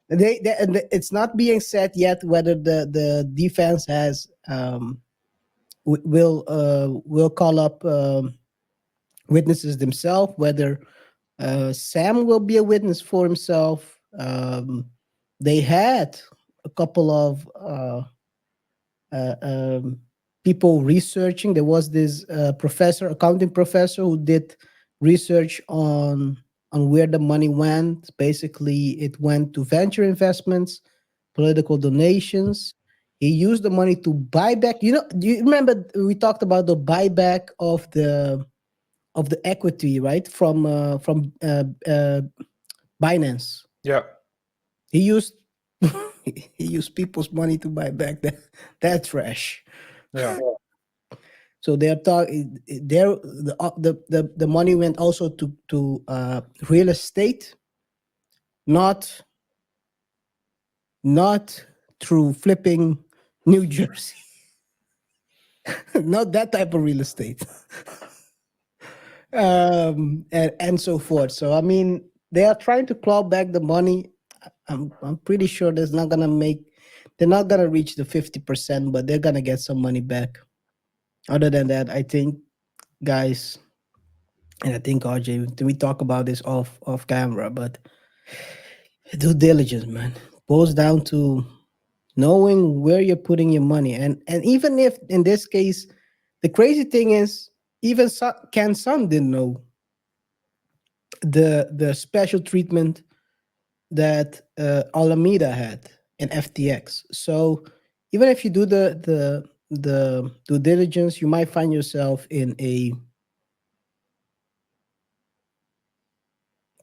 And it's not being said yet whether the defense has will call up witnesses themselves, whether Sam will be a witness for himself. They had a couple of uh, um, people researching. There was this professor, accounting professor, who did research on where the money went. Basically, it went to venture investments, political donations. He used the money to buy back. You know, do you remember we talked about the buyback of the equity, right? From Binance. Yeah. He used he used people's money to buy back that trash. Yeah. So they're talking. There, the money went also to real estate, not not through flipping New Jersey, not that type of real estate, and so forth. So I mean, they are trying to claw back the money. I'm pretty sure they're not gonna reach the 50%, but they're gonna get some money back. Other than that, I think, guys, and I think RJ, we talk about this off camera, but due diligence, man, boils down to knowing where you're putting your money, and even if in this case, the crazy thing is, even Ken Sun didn't know the special treatment that Alameda had in FTX. So even if you do the due diligence, you might find yourself in a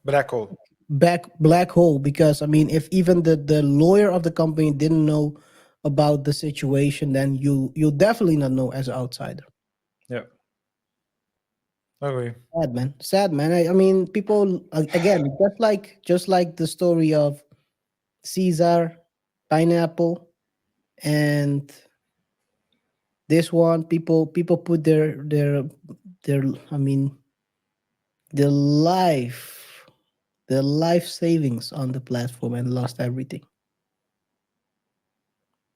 Black hole. black hole, because I mean, if even the lawyer of the company didn't know about the situation, then you'll definitely not know as an outsider. Yeah. Agree. Sad man. I mean, people, again, just like the story of Caesar, pineapple, and this one, people put their I mean, their life savings on the platform and lost everything.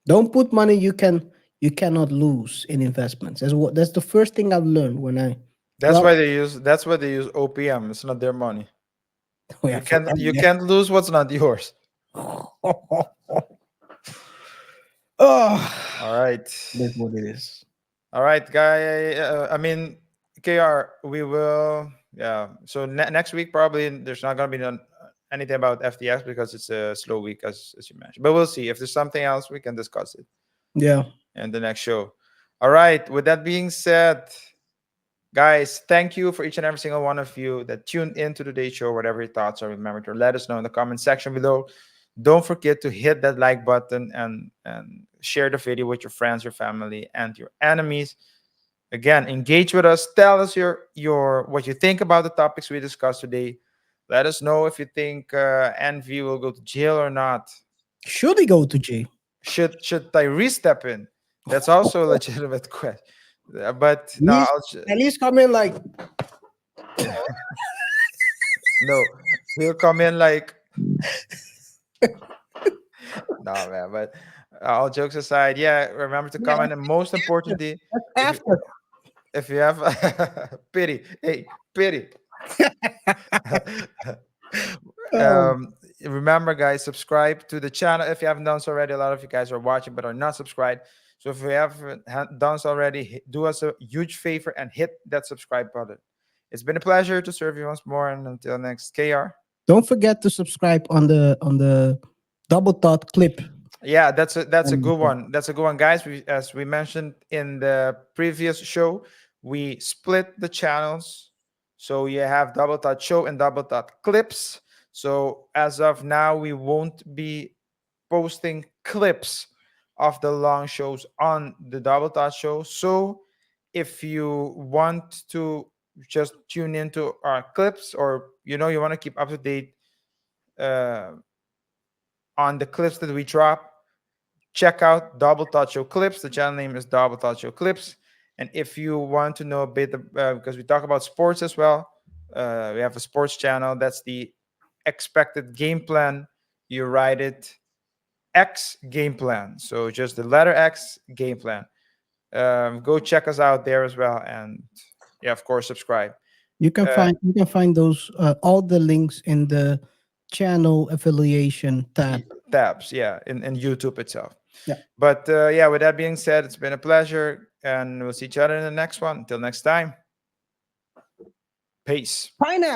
Don't put money you cannot lose in investments. That's the first thing I've learned when I That's well why they use. That's why they use OPM. It's not their money. yeah, You for can't. them, You yeah. can't lose what's not yours. Oh, All right. that's what it is. All right, guy. I mean, KR. We will. Yeah. So next week probably there's not gonna be anything about FTX because it's a slow week as you mentioned. But we'll see if there's something else we can discuss it Yeah. in the next show. All right. With that being said, guys, thank you for each and every single one of you that tuned into today's show. Whatever your thoughts are, remember to let us know in the comment section below. Don't forget to hit that like button and share the video with your friends, your family, and your enemies. Again, engage with us. Tell us your what you think about the topics we discussed today. Let us know if you think Envy will go to jail or not. Should he go to jail? Should Tyree step in? That's also a legitimate question. But no, At least come in like no, he'll come in like no man. But all jokes aside, yeah, remember to comment, and most importantly, if you, after. if you have pity, hey, pity. Oh, Remember, guys, subscribe to the channel if you haven't done so already. A lot of you guys are watching but are not subscribed. So if you haven't done so already, do us a huge favor and hit that subscribe button. It's been a pleasure to serve you once more, and until next, KR. don't forget to subscribe on the double thought clip. Yeah, that's a And good one. That's a good one, guys. As we mentioned in the previous show, we split the channels, so you have Double Thought Show and Double Thought Clips. So as of now, we won't be posting clips of the long shows on the Double Thought Show. So if you want to just tune into our clips, or you want to keep up to date uh, on the clips that we drop, check out Double Thought Show Clips. The channel name is Double Thought Show Clips. And if you want to know a bit, because we talk about sports as well, we have a sports channel. That's the expected game plan. You write it X game plan. So just the letter X game plan. Go check us out there as well. And yeah, of course, subscribe. Uh, you can find those all the links in the channel affiliation tab. Tabs, yeah, in YouTube itself. Yeah. But yeah, with that being said, it's been a pleasure. And we'll see each other in the next one. Until next time. Peace. Pineapple.